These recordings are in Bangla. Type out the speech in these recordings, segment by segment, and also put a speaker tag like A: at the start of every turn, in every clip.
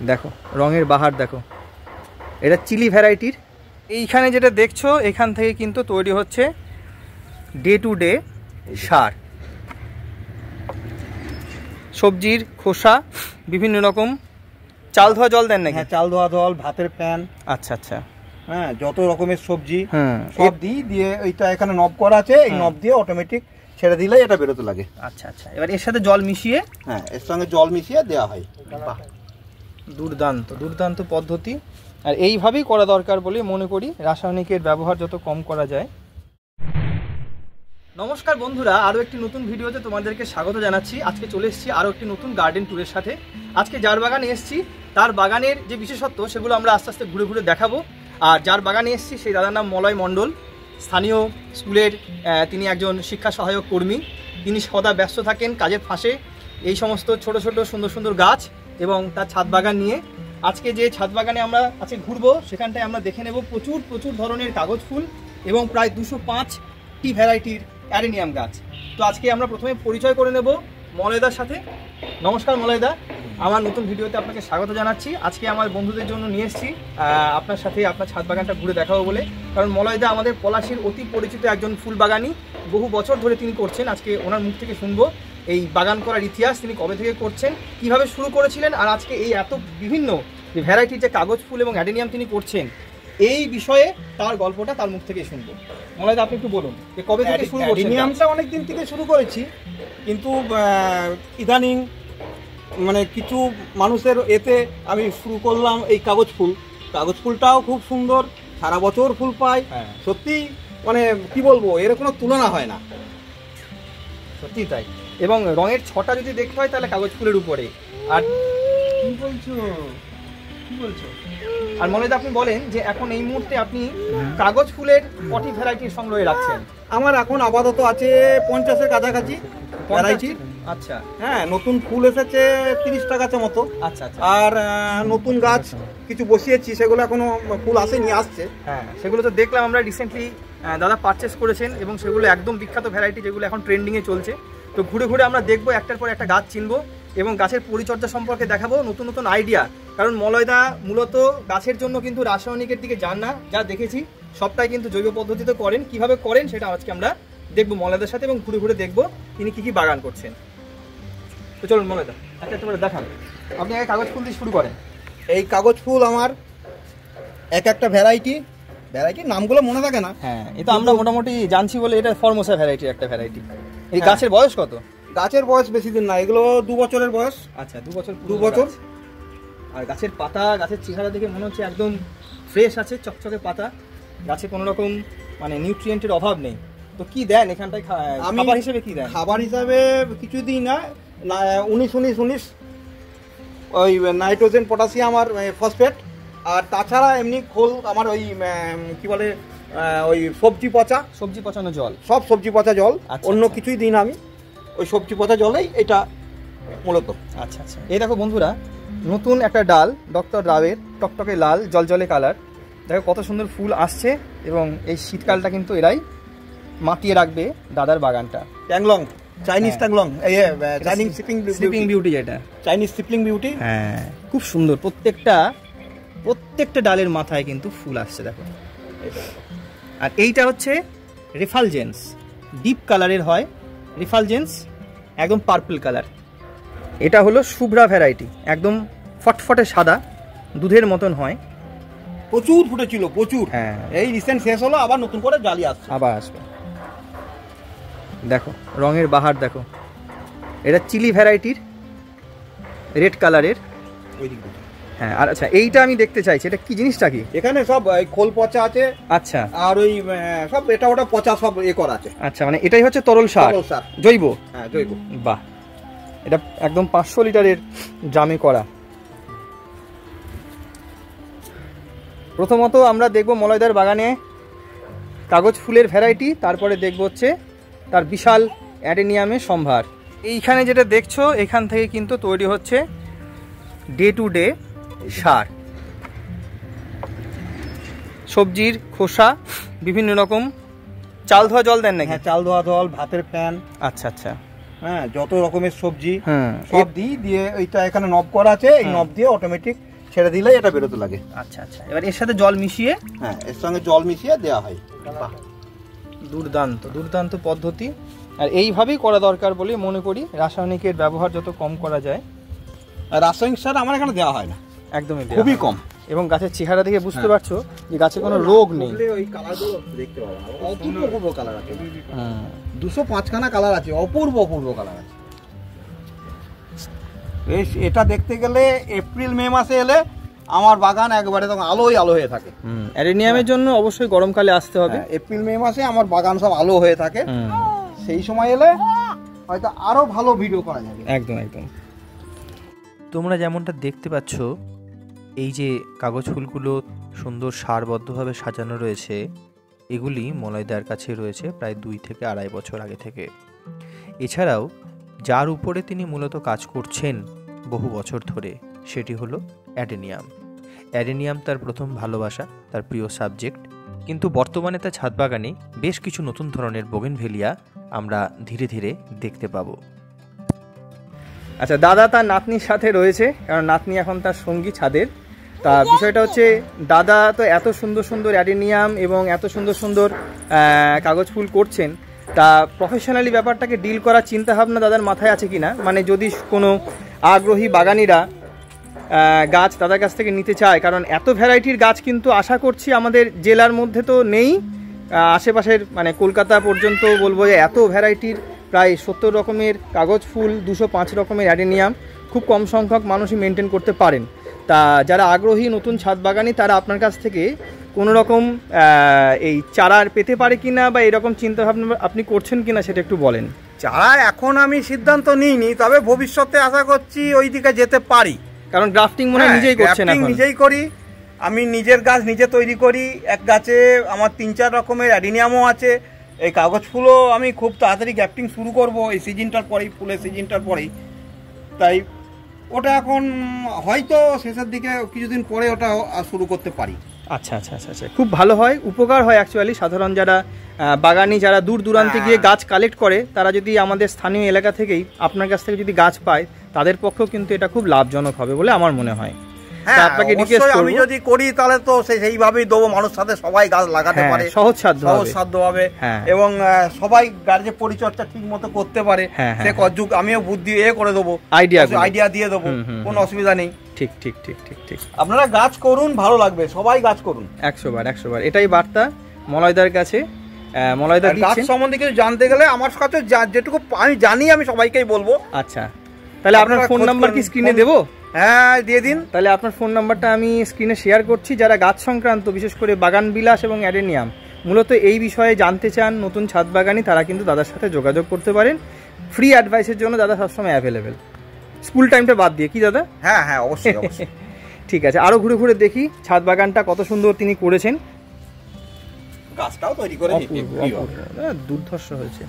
A: দেখো রঙের বাহার দেখো, এটা চিলি ভ্যারাইটির। এইখানে যেটা দেখছো এখান থেকে কিন্তু তৈরি হচ্ছে ডে টু ডে সার, সবজির খোসা, বিভিন্ন রকম। চাল ধোয়া জল দেন নাকি?
B: হ্যাঁ, চাল ধোয়া জল, ভাতের প্যান,
A: আচ্ছা আচ্ছা,
B: হ্যাঁ, যত রকমের সবজি সব দিয়ে এইটা এখানে নব করা আছে, এই নব দিয়ে অটোমেটিক ছেড়ে দিলে এটা বেরোতে লাগে।
A: আচ্ছা আচ্ছা, এবার এর সাথে জল মিশিয়ে,
B: হ্যাঁ, এর সঙ্গে জল মিশিয়ে দেওয়া হয়।
A: বাহ, দুর্দান্ত দুর্দান্ত পদ্ধতি। আর এইভাবেই করা দরকার বলে মনে করি, রাসায়নিকের ব্যবহার যত কম করা যায়। নমস্কার বন্ধুরা, আরও একটি নতুন ভিডিওতে তোমাদেরকে স্বাগত জানাচ্ছি। আজকে চলে এসেছি আরও একটি নতুন গার্ডেন ট্যুরের সাথে। আজকে যার বাগানে এসেছি তার বাগানের যে বিশেষত্ব সেগুলো আমরা আস্তে আস্তে ঘুরে ঘুরে দেখাবো। আর যার বাগানে এসেছি সেই দাদার নাম মলয় মণ্ডল, স্থানীয় স্কুলের তিনি একজন শিক্ষা সহায়ক কর্মী। তিনি সদা ব্যস্ত থাকেন কাজের ফাঁসে এই সমস্ত ছোট ছোট সুন্দর সুন্দর গাছ এবং তার ছাদ বাগান নিয়ে। আজকে যে ছাদ বাগানে আমরা আজকে ঘুরবো সেখানটায় আমরা দেখে নেব প্রচুর প্রচুর ধরনের কাগজ ফুল এবং প্রায় 205টি ভ্যারাইটির অ্যাডেনিয়াম গাছ। তো আজকে আমরা প্রথমে পরিচয় করে নেব মলয়দার সাথে। নমস্কার মলয়দা, আমার নতুন ভিডিওতে আপনাকে স্বাগত জানাচ্ছি। আজকে আমার বন্ধুদের জন্য নিয়ে এসেছি আপনার সাথে আপনার ছাদ বাগানটা ঘুরে দেখাবো বলে, কারণ মলয়দা আমাদের পলাশীর অতি পরিচিত একজন ফুল বাগানি, বহু বছর ধরে তিনি করছেন। আজকে ওনার মুখ থেকে শুনবো এই বাগান করার ইতিহাস, তিনি কবে থেকে করছেন, কিভাবে শুরু করেছিলেন, আর আজকে এই এত বিভিন্ন ভ্যারাইটির যে কাগজ ফুল এবং অ্যাডেনিয়াম তিনি করছেন এই বিষয়ে তার গল্পটা তার মুখ থেকে শুনবো। মলয়দা, আপনি একটু বলুন যে কবে থেকে শুরু করছেন?
B: অ্যাডেনিয়ামটা অনেক দিন থেকে শুরু করেছি, কিন্তু ইদানিং মানে কিছু মানুষের এতে আমি শুরু করলাম এই কাগজ ফুল। কাগজ ফুলটাও খুব সুন্দর, সারা বছর ফুল পায়। সত্যি মানে কি বলবো, এর কোনো তুলনা হয় না,
A: সত্যি তাই। এবং রঙের ছটা যদি দেখতে হয় তাহলে কাগজ ফুলের উপরে। আর
B: কি বলছো?
A: আর মলয়দা, আপনি বলেন যে এখন এই মুহূর্তে আপনি কাগজ ফুলের কটি ভ্যারাইটির সংগ্রহে রাখছেন?
B: আমার এখন আপাতত আছে 50-এর কাছাকাছি ভ্যারাইটি।
A: আচ্ছা,
B: হ্যাঁ, নতুন ফুল এসেছে 30টা গাছের মতো।
A: আচ্ছা আচ্ছা,
B: আর নতুন গাছ কিছু বসিয়েছি, সেগুলো এখনো ফুল আসেনি, আসছে।
A: হ্যাঁ, সেগুলো তো দেখলাম আমরা রিসেন্টলি দাদা পারচেস করেছেন এবং সেগুলো একদম বিখ্যাত ভ্যারাইটি যেগুলো এখন ট্রেন্ডিংয়ে চলছে। তো ঘুরে ঘুরে আমরা দেখবো, একটার পর একটা গাছ চিনবো এবং গাছের পরিচর্যা সম্পর্কে দেখাবো, নতুন নতুন আইডিয়া। কারণ মলয়দা মূলত গাছের জন্য কিন্তু রাসায়নিকের দিকে যান না, যা দেখেছি সবটাই কিন্তু জৈব পদ্ধতিতে করেন। কিভাবে করেন সেটা আজকে আমরা দেখবো মলয়দার সাথে এবং ঘুরে ঘুরে দেখবো তিনি কি কি বাগান করছেন। তো চলুন মলয়দা, একটা একটা করে দেখান। আপনি আগে কাগজ ফুল দিয়ে শুরু করেন।
B: এই কাগজ ফুল আমার একটা ভ্যারাইটি নামগুলো মনে থাকে না।
A: হ্যাঁ, এটা আমরা মোটামুটি জানছি বলে এটা ফরমোসা ভ্যারাইটির একটা ভ্যারাইটি। এই গাছের বয়স কত?
B: গাছের বয়স বেশি দিন না, এগুলো 2 বছরের বয়স।
A: আচ্ছা, 2 বছর।
B: 2 বছর।
A: আর গাছের পাতা, গাছের চেহারা দেখে মনে হচ্ছে একদম ফ্রেশ আছে, চকচকে পাতা। গাছে কোনো রকম মানে নিউট্রিয়েন্টের অভাব নেই। তো কি দেন এখানটায় খাবার হিসেবে? কি দেন
B: খাবার হিসাবে? কিছু দিই না, 19-19-19 ওই নাইট্রোজেন, পটাশিয়াম আর ফসফেট। আর তাছাড়া এমনি খোল আমার ওই কি বলে ওই সবজি পচানো জল, সব সবজি পচা জল। অন্য কিছুই দিই না আমি, ওই সবজি পচা জলেই এটা মূলত।
A: আচ্ছা আচ্ছা, এই দেখো বন্ধুরা, নতুন একটা ডাল ডক্টর রাওয়ের, টকটকে লাল জলজলে কালার। দেখো কত সুন্দর ফুল আসছে এবং এই শীতকালটা কিন্তু এরাই মাতিয়ে রাখবে দাদার বাগানটা।
B: ট্যাংলং, চাইনিজ ট্যাংলং, চাইনিজ
A: স্লিপিং বিউটি, যেটা
B: চাইনিজ স্লিপিং বিউটি।
A: হ্যাঁ, খুব সুন্দর। প্রত্যেকটা ডালের মাথায় কিন্তু ফুল আসছে দেখো। আর এইটা হচ্ছে রেফালজেন্স, ডিপ কালারের হয় রেফালজেন্স, একদম পার্পল কালার। এটা হলো শুভ্রা ভ্যারাইটি, একদম ফটফটে সাদা, দুধের মতন হয়।
B: প্রচুর ফুটেছিল, প্রচুর।
A: হ্যাঁ,
B: এই রিসেন্ট শেষ হলো, আবার নতুন করে জালি আসছে,
A: আবার আসবে। দেখো রঙের বাহার দেখো, এটা চিলি ভ্যারাইটির, রেড কালারের।
B: ওই দিক।
A: হ্যাঁ, আর আচ্ছা, এইটা আমি দেখতে চাইছি, এটা কি জিনিসটা? কি
B: এখানে সব খোল পচা আছে।
A: আচ্ছা,
B: আর ওই সব এটা ওটা পচা সব করা আছে।
A: আচ্ছা, মানে এটাই হচ্ছে তরল সার, জৈব।
B: হ্যাঁ, জৈব।
A: বাহ, এটা একদম 500 লিটারের ড্রামে করা। প্রথমত আমরা দেখব মলয়দার বাগানে কাগজ ফুলের ভ্যারাইটি, তারপরে দেখব হচ্ছে তার বিশাল অ্যাডেনিয়ামের সম্ভার। এইখানে যেটা দেখছো এখান থেকে কিন্তু তৈরি হচ্ছে ডে টু ডে সার, সবজির খোসা, বিভিন্ন রকম। চাল ধোয়া জল দেন নাকি?
B: হ্যাঁ, চাল ধোয়া জল, ভাতের প্যান।
A: আচ্ছা আচ্ছা,
B: হ্যাঁ, যত রকমের সবজি
A: হ্যাঁ
B: সব দিয়ে এইটা এখানে নব করা আছে, এই নব দিয়ে অটোমেটিক ছেড়ে দিলে এটা বেরোতে লাগে।
A: আচ্ছা আচ্ছা, এবার এর সাথে জল মিশিয়ে,
B: হ্যাঁ, এর সঙ্গে জল মিশিয়ে দেওয়া হয়।
A: বাহ, দুর্দান্ত দুর্দান্ত পদ্ধতি। আর এইভাবেই করা দরকার বলে মনে করি, রাসায়নিকের ব্যবহার যত কম করা যায়।
B: আর রাসায়নিক সার আমার এখানে দেওয়া হয় না,
A: একদমই
B: খুবই কম।
A: এবং গাছের চেহারা দেখে বুঝতে পারছো যে গাছে কোনো রোগ নেই।
B: ওই কালারগুলো দেখতে পাবো না, অপূর্ব অপূর্ব কালার আছে। 205খানা কালার আছে, অপূর্ব অপূর্ব কালার আছে। এটা দেখতে গেলে এপ্রিল মে মাসে এলে আমার বাগান একবারে তখন আলোই আলো হয়ে থাকে।
A: অ্যাডেনিয়ামের জন্য অবশ্যই গরমকালে আসতে হবে।
B: এপ্রিল মে মাসে আমার বাগান সব আলো হয়ে থাকে, সেই সময় এলে হয়তো আরো ভালো ভিডিও করা যাবে।
A: একদম একদম।
C: তোমরা যেমনটা দেখতে পাচ্ছ, এই যে কাগজ ফুলগুলো সুন্দর সারবদ্ধভাবে সাজানো রয়েছে, এগুলি মলয়দার কাছে রয়েছে প্রায় 2 থেকে 2.5 বছর আগে থেকে। এছাড়াও যার উপরে তিনি মূলত কাজ করছেন বহু বছর ধরে, সেটি হলো অ্যাডেনিয়াম। অ্যাডেনিয়াম তার প্রথম ভালোবাসা, তার প্রিয় সাবজেক্ট, কিন্তু বর্তমানে তার ছাদ বাগানে বেশ কিছু নতুন ধরনের বোগেনভেলিয়া আমরা ধীরে ধীরে দেখতে পাবো।
A: আচ্ছা, দাদা তার নাতনির সাথে রয়েছে, কারণ নাতনি এখন তার সঙ্গী ছাদের। তা বিষয়টা হচ্ছে, দাদা তো এত সুন্দর সুন্দর অ্যাডেনিয়াম এবং এত সুন্দর সুন্দর কাগজ ফুল করছেন, তা প্রফেশনালি ব্যাপারটাকে ডিল করার চিন্তাভাবনা দাদার মাথায় আছে কিনা, মানে যদি কোনো আগ্রহী বাগানিরা গাছ দাদার কাছ থেকে নিতে চায়, কারণ এত ভ্যারাইটির গাছ কিন্তু আশা করছি আমাদের জেলার মধ্যে তো নেই, আশেপাশের মানে কলকাতা পর্যন্ত বলবো যে এত ভ্যারাইটির প্রায় 70 রকমের কাগজ ফুল, 205 রকমের অ্যাডেনিয়াম খুব কম সংখ্যক মানুষই মেনটেন করতে পারেন। তা যারা আগ্রহী নতুন ছাদ বাগানি, তারা আপনার কাছ থেকে কোনো রকম এই চারা পেতে পারে কিনা, বা এরকম চিন্তাভাবনা আপনি করছেন কিনা সেটা একটু বলেন।
B: চারা এখন আমি সিদ্ধান্ত নিইনি, তবে ভবিষ্যতে আশা করছি ওই দিকে যেতে পারি।
A: কারণ গ্রাফটিং মনে হয় নিজেই করছেন এখন।
B: নিজেই করি, আমি নিজের গাছ নিজে তৈরি করি। এক গাছে আমার 3-4 রকমের অ্যাডেনিয়ামও আছে। এই কাগজ ফুলও আমি খুব তাড়াতাড়ি গ্রাফটিং শুরু করব এই সিজনটার পরেই, ফুলের সিজনটার পরেই। তাই ওটা এখন হয়তো শেষের দিকে কিছুদিন পরে ওটা শুরু করতে পারি।
A: আচ্ছা আচ্ছা আচ্ছা আচ্ছা, খুব ভালো হয়, উপকার হয় অ্যাকচুয়ালি। সাধারণ যারা বাগানি, যারা দূর দূরান্তে গিয়ে গাছ কালেক্ট করে, তারা যদি আমাদের স্থানীয় এলাকা থেকেই আপনার কাছ থেকে যদি গাছ পায়, তাদের পক্ষেও কিন্তু এটা খুব লাভজনক হবে বলে আমার মনে হয়।
B: আপনাকে রিকোয়েস্ট করব, আমি যদি করি তাহলে তো সেইভাবেই দেবো, মানুষ সাথে সবাই গাছ লাগাতে পারে, সহজসাধ্য হবে, এবং সবাই গাছের পরিচর্যা ঠিক মতো করতে পারে। সে কযুগ আমিও বুদ্ধি করে দেবো, আইডিয়া দিয়ে দেবো, কোনো অসুবিধা নেই।
A: ঠিক ঠিক ঠিক ঠিক ঠিক।
B: আপনারা গাছ করুন, ভালো লাগবে, সবাই গাছ করুন
A: 100 বার। এটাই বার্তা মলয়দার কাছে। মলয়দা
B: গাছ সম্বন্ধে কিছু জানতে গেলে আমার কাছে যেটুকু আমি জানি আমি সবাইকেই বলবো।
A: আচ্ছা, তাহলে আপনার ফোন নাম্বার কি স্ক্রিনে দেবো?
B: হ্যাঁ, দিয়ে দিন।
A: তাহলে আপনার ফোন নাম্বারটা আমি স্ক্রিনে শেয়ার করছি। যারা গাছ সংক্রান্ত, বিশেষ করে বাগান বিলাস এবং অ্যাডেনিয়াম মূলত এই বিষয়ে জানতে চান, নতুন ছাদ বাগানি, তারা কিন্তু দাদার সাথে যোগাযোগ করতে পারেন। ফ্রি অ্যাডভাইসের জন্য দাদা সবসময় অ্যাভেলেবেল, স্কুল টাইমটা বাদ দিয়ে। কি দাদা?
B: হ্যাঁ হ্যাঁ, অবশ্যই অবশ্যই।
A: ঠিক আছে, আরো ঘুরে ঘুরে দেখি ছাদ বাগানটা কত সুন্দর তিনি করেছেন।
B: গাছটাও তৈরি করে
A: দুর্ধর্ষ হয়েছে,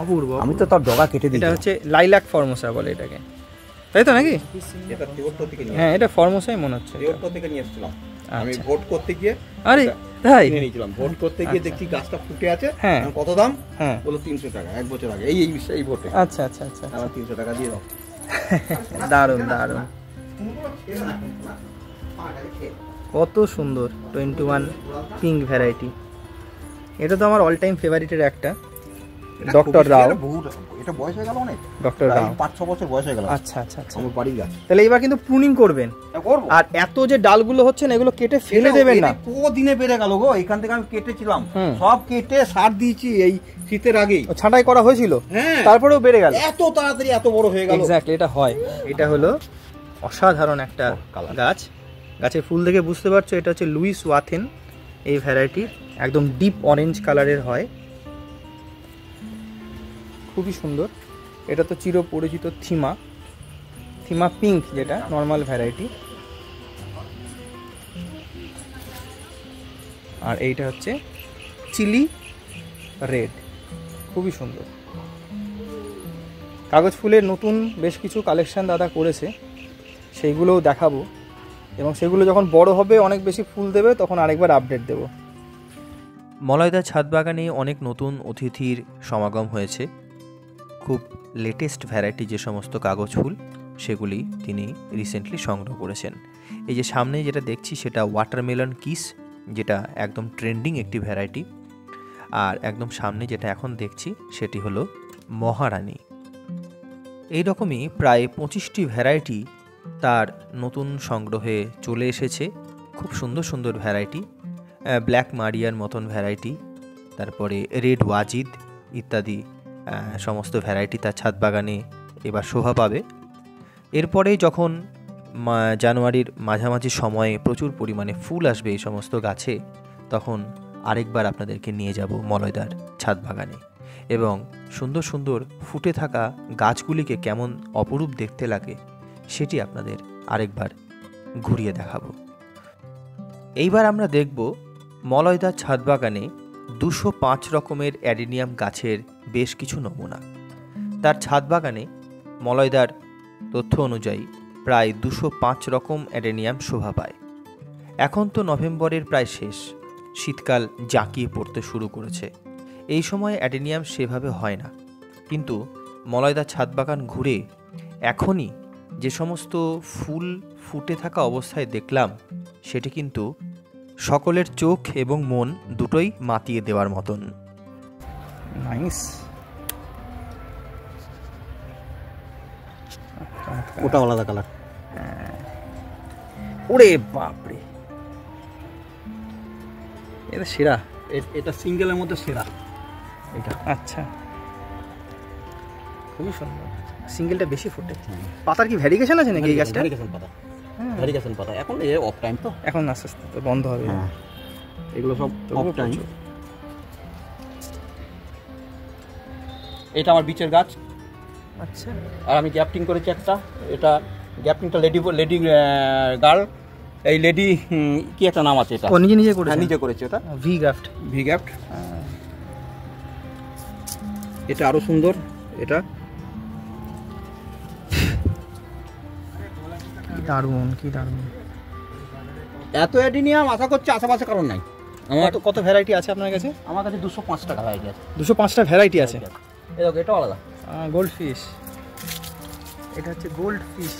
A: অপূর্ব।
B: আমি তো তার ডগা কেটে দিই।
A: এটা হচ্ছে লাইলাক ফর্মোসা বলে এটাকে, তাই তো নাকি? হ্যাঁ, এটা ফর্মোসাই মনে হচ্ছে।
B: থেকে নিয়ে এসেছিলাম আমি ভোট করতে গিয়ে।
A: আরে তাই?
B: নিয়ে নিয়েছিলাম ভোট করতে গিয়ে, দেখছি গাছটা ফুটে আছে।
A: হ্যাঁ,
B: কত দাম?
A: হ্যাঁ,
B: বলো 300 টাকা, 1 বছর আগে এই ভোটে।
A: আচ্ছা আচ্ছা আচ্ছা,
B: আমার 300 টাকা দিয়ে দাও।
A: দারুণ দারুণ, কত সুন্দর 21 পিঙ্ক ভ্যারাইটি। এটা তো আমার অল টাইম ফেভারিটের একটা। ডক্টর রাও,
B: এটা বয়স হয়ে গেল অনেক।
A: ডক্টর রাও
B: 5-6 বছর বয়স হয়ে গেল।
A: আচ্ছা আচ্ছা আচ্ছা,
B: আমার বাড়ির গাছ।
A: তাহলে এবার কিন্তু প্রুনিং করবেন। আর এত যে ডালগুলো হচ্ছে না, এগুলো কেটে ফেলে দেবেন না।
B: কদিনে বেড়ে গেল গো, এখান থেকে আমি কেটেছিলাম, সব কেটে সার দিয়েছি এই শীতের আগেই।
A: ছাঁটাই করা হয়েছিল, তারপরেও বেড়ে গেল
B: এত তাড়াতাড়ি, এত বড় হয়ে গেল।
A: এক্স্যাক্টলি, এটা হয়। এটা হলো অসাধারণ একটা গাছ। গাছের ফুল দেখে বুঝতে পারছো এটা হচ্ছে লুইস ওয়াথেন এই ভ্যারাইটির, একদম ডিপ অরেঞ্জ কালারের হয়, খুবই সুন্দর। এটা তো চিরপরিচিত থিমা পিঙ্ক, যেটা নর্মাল ভ্যারাইটি। আর এইটা হচ্ছে চিলি রেড, খুবই সুন্দর। কাগজ ফুলের নতুন বেশ কিছু কালেকশন দাদা করেছে, সেইগুলোও দেখাবো, এবং সেগুলো যখন বড় হবে, অনেক বেশি ফুল দেবে, তখন আরেকবার আপডেট দেব।
C: মলয়দা ছাদ বাগানে অনেক নতুন অতিথির সমাগম হয়েছে, খুব লেটেস্ট ভ্যারাইটি যে সমস্ত কাগজ ফুল সেগুলি তিনি রিসেন্টলি সংগ্রহ করেছেন। এই যে সামনে যেটা দেখছি সেটা ওয়াটারমেলন কিস, যেটা একদম ট্রেন্ডিং একটি ভ্যারাইটি। আর একদম সামনে যেটা এখন দেখছি সেটি হলো মহারানী। এই রকমই প্রায় 25টি ভ্যারাইটি তার নতুন সংগ্রহে চলে এসেছে। খুব সুন্দর সুন্দর ভ্যারাইটি, ব্ল্যাক মারিয়ার মতন ভ্যারাইটি, তারপরে রেড ওয়াজিদ ইত্যাদি সমস্ত ভ্যারাইটি তার ছাদ বাগানে এবার শোভা পাবে। এরপরে যখন জানুয়ারির মাঝামাঝি সময়ে প্রচুর পরিমাণে ফুল আসবে এই সমস্ত গাছে, তখন আরেকবার আপনাদেরকে নিয়ে যাব মলয়দার ছাদ বাগানে এবং সুন্দর সুন্দর ফুটে থাকা গাছগুলিকে কেমন অপরূপ দেখতে লাগে সেটি আপনাদের আরেকবার ঘুরিয়ে দেখাবো। এইবার আমরা দেখব মলয়দার ছাদ বাগানে 205 রকমের অ্যাডেনিয়াম গাছের বেশ কিছু নমুনা। তার ছাদ বাগানে মলয়দার তথ্য অনুযায়ী প্রায় 205 রকম অ্যাডেনিয়াম শোভা পায়। এখন তো নভেম্বরের প্রায় শেষ, শীতকাল জাঁকিয়ে পড়তে শুরু করেছে। এই সময় অ্যাডেনিয়াম সেভাবে হয় না, কিন্তু মলয়দার ছাদ বাগান ঘুরে এখনই যে সমস্ত ফুল ফুটে থাকা অবস্থায় দেখলাম সেটি কিন্তু সকলের চোখ এবং মন দুটোই মাতিয়ে দেওয়ার মতন।
A: নাইস।
B: ওটা আলাদা কালার।
A: ওরে বাপরে, এটা সেরা।
B: এটা সিঙ্গেলের মধ্যে সেরা এটা।
A: আচ্ছা, খুবই সুন্দর। সিঙ্গেলটা বেশি ফোটে। পাতার কি ভ্যারিগেশন আছে নাকি এই গাছটা?
B: ভ্যারিগেশন পাতা, ভ্যারিগেশন পাতা। এখন এ অফ টাইম তো,
A: এখন আস্তে আস্তে তো বন্ধ হবে।
B: এগুলো সব অফ টাইম। এটা আমার বিচের গাছ।
A: আচ্ছা,
B: আর আমি গ্যাপটিং করেছি একটা। এটা গ্যাপটিংটা লেডি গার্ল, এই লেডি কি একটা নাম আছে এটা।
A: ও নিজে নিজে করেছে?
B: নিজে করেছে এটা।
A: V graft.
B: V graft. এটা আরো সুন্দর। এটা
A: কি দারুণ, কি দারুণ।
B: এত অ্যাডিনিয়াম আশা করছি আশেপাশে কারণ নাই। আমার
A: কত ভ্যারাইটি আছে আপনার কাছে?
B: আমার কাছে 205 টাকা হয়ে গেছে।
A: 205টা ভ্যারাইটি আছে।
B: এটা আলাদা
A: গোল্ড ফিশ। এটা হচ্ছে গোল্ড ফিশ।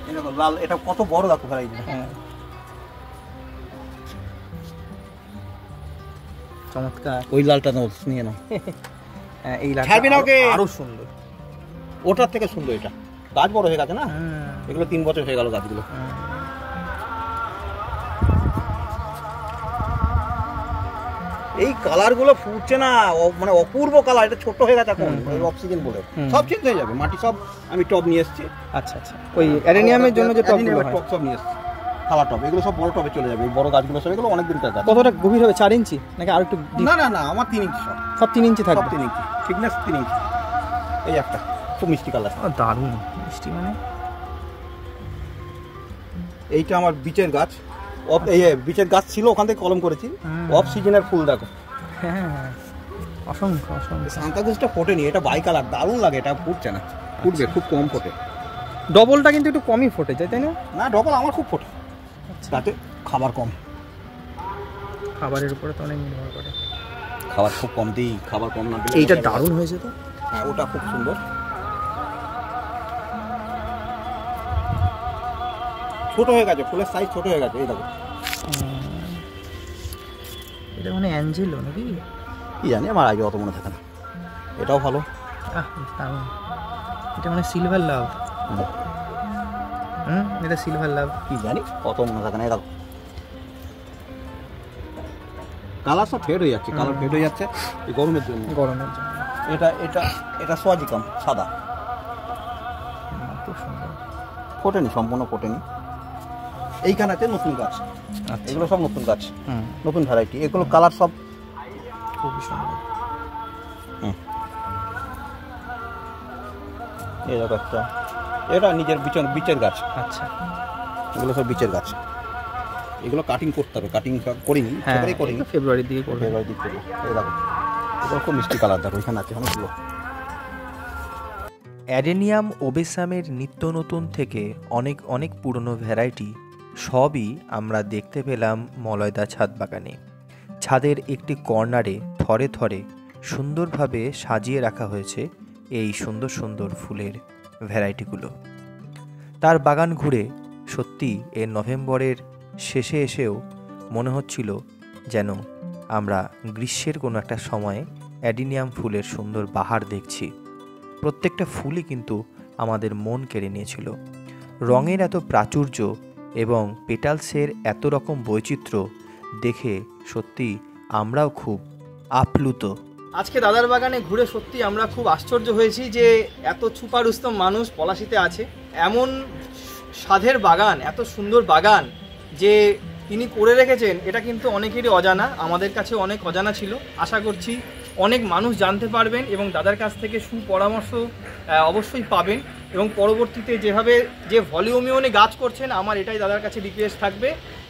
B: এটা লাল। এটা কত বড় দেখো ভ্যারাইটি।
A: চমৎকার।
B: ওই লালটা নাও, নিয়ে নাও।
A: এই
B: ছাড়বি না ওকে।
A: আরো সুন্দর,
B: ওটার থেকে সুন্দর এটা। গাছ বড় হয়ে গেছে না, এগুলো 3 বছর হয়ে গেল গাছগুলো। এই কালার গুলো ফুটছে না, মানে অপূর্ব কালার। এটা ছোট হয়ে গেছে এখন, অক্সিজেন বলে সব চেঞ্জ হয়ে যাবে। মাটি সব আমি টব নিয়ে এসেছি।
A: আচ্ছা আচ্ছা, ওই অ্যাডেনিয়ামের জন্য যে টবগুলো হয়,
B: টব সব নিয়ে এসেছি, খাওয়া টব। এগুলো সব বড় টবে চলে যাবে। বড় গাছগুলো সব, এগুলো অনেক দিনকার গাছ।
A: কতটা গভীর হবে? 4 ইঞ্চি নাকি আর একটু?
B: না না না, আমার 3 ইঞ্চি।
A: সব 3 ইঞ্চি থাকবে?
B: সব 3 ইঞ্চি, থিকনেস 3 ইঞ্চি। এই একটা খুব মিষ্টি কালার।
A: দারুণ মিষ্টি। মানে
B: এইটা আমার বিচের গাছ। এই বিচের গাছ ছিল, ওখান থেকে কলম করেছি। অফ সিজনের ফুল দেখো।
A: হ্যাঁ, অসংখ্য অসংখ্য।
B: সান্তাকুজটা ফোটেনি, এটা বাই কালার, দারুণ লাগে। এটা ফুটছে না, ফুটবে, খুব কম ফোটে।
A: ডবলটা কিন্তু একটু কমই ফোটে যায়, তাই না?
B: না, ডবল আমার খুব ফোটে, তাতে খাবার কম।
A: খাবারের উপরে তো অনেক নির্ভর করে।
B: খাবার খুব কম দিই, খাবার কম না দিলে।
A: এইটা দারুণ হয়েছে তো।
B: হ্যাঁ, ওটা খুব সুন্দর। ছোট হয়ে গেছে, ফুলের সাইজ ছোট হয়ে গেছে। এই দেখো,
A: এটা মানে অ্যাঞ্জেলো নাকি?
B: কি জানি, আমার আগে অত মনে থাকে না। এটাও ভালো।
A: দারুণ। এটা মানে সিলভার লাভ। এটা সিলভার লাভ।
B: কি জানি, অত মনে থাকে না। এই দেখো, কালার সব ফেড হয়ে যাচ্ছে। কালার ফেড হয়ে যাচ্ছে এই গরমের জন্য।
A: গরমের জন্য।
B: এটা এটা এটা সোয়াজিকাম সাদা।
A: খুব সুন্দর।
B: ফোটেনি, সম্পূর্ণ ফোটেনি। এইখানে আছে নতুন গাছ। এগুলো সব নতুন গাছ, নতুন ভ্যারাইটি। এগুলো কালার সব
A: খুবই সুন্দর।
B: এই দেখো একটা, এটা নিজের বিচের গাছ।
A: আচ্ছা,
B: এগুলো সব বিচের গাছ। এগুলো কাটিং করতে হবে। কাটিং করিনি, করিনি।
A: ফেব্রুয়ারির দিকে করবে।
B: ফেব্রুয়ারির দিকে করবো। এই দেখো, এগুলো খুব মিষ্টি কালার। দেখো, এখানে আছে অনেকগুলো।
C: অ্যাডেনিয়াম ওবেসামের নিত্য নতুন থেকে অনেক অনেক পুরনো ভ্যারাইটি সবই আমরা দেখতে পেলাম মলয়দা ছাদ বাগানে। ছাদের একটি কর্নারে থরে থরে সুন্দরভাবে সাজিয়ে রাখা হয়েছে এই সুন্দর সুন্দর ফুলের ভ্যারাইটিগুলো। তার বাগান ঘুরে সত্যি এর নভেম্বরের শেষে এসেও মনে হচ্ছিল যেন আমরা গ্রীষ্মের কোনো একটা সময়ে অ্যাডিনিয়াম ফুলের সুন্দর বাহার দেখছি। প্রত্যেকটা ফুলই কিন্তু আমাদের মন কেড়ে নিয়েছিল। রঙের এত প্রাচুর্য এবং পেটালসের এত রকম বৈচিত্র্য দেখে সত্যি আমরাও খুব আপ্লুত।
A: আজকে দাদার বাগানে ঘুরে সত্যি আমরা খুব আশ্চর্য হয়েছি যে এত ছুপারুস্তম মানুষ পলাশীতে আছে। এমন স্বাদের বাগান, এত সুন্দর বাগান যে তিনি করে রেখেছেন, এটা কিন্তু অনেকেরই অজানা, আমাদের কাছে অনেক অজানা ছিল। আশা করছি অনেক মানুষ জানতে পারবেন এবং দাদার কাছ থেকে সুপরামর্শ অবশ্যই পাবেন। এবং পরবর্তীতে যেভাবে যে ভলিউমে উনি গাছ করছেন, আমার এটাই দাদার কাছে রিকোয়েস্ট থাকবে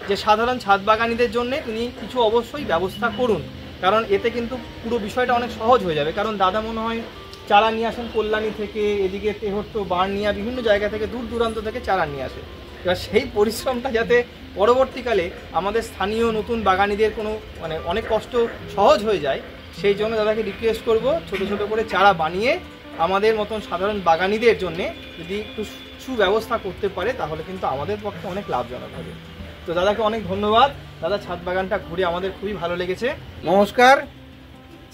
A: যে সাধারণ ছাদ বাগানীদের জন্য তিনি কিছু অবশ্যই ব্যবস্থা করুন, কারণ এতে কিন্তু পুরো বিষয়টা অনেক সহজ হয়ে যাবে। কারণ দাদা মনে হয় চারা নিয়ে আসেন কল্যাণী থেকে, এদিকে তেহট্ট, বার্নিয়া, বিভিন্ন জায়গা থেকে, দূর দূরান্ত থেকে চারা নিয়ে আসে। এবার সেই পরিশ্রমটা যাতে পরবর্তীকালে আমাদের স্থানীয় নতুন বাগানীদের কোনো অনেক কষ্ট সহজ হয়ে যায়, সেই জন্য দাদাকে রিকোয়েস্ট করব ছোট ছোট করে চারা বানিয়ে আমাদের মতন সাধারণ বাগানীদের জন্য যদি একটু সুব্যবস্থা করতে পারে তাহলে কিন্তু আমাদের পক্ষে অনেক লাভজনক হবে। তো দাদাকে অনেক ধন্যবাদ। দাদা, ছাদ বাগানটা ঘুরে আমাদের খুবই ভালো লেগেছে।
B: নমস্কার।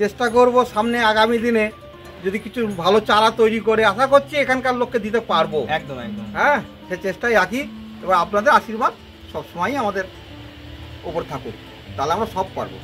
B: চেষ্টা করব সামনে আগামী দিনে যদি কিছু ভালো চারা তৈরি করে, আশা করছি এখানকার লোককে দিতে পারবো।
A: একদম একদম।
B: হ্যাঁ, সে চেষ্টাই রাখি। এবার আপনাদের আশীর্বাদ সবসময়ই আমাদের ওপর থাকুক, তাহলে আমরা সব পারবো।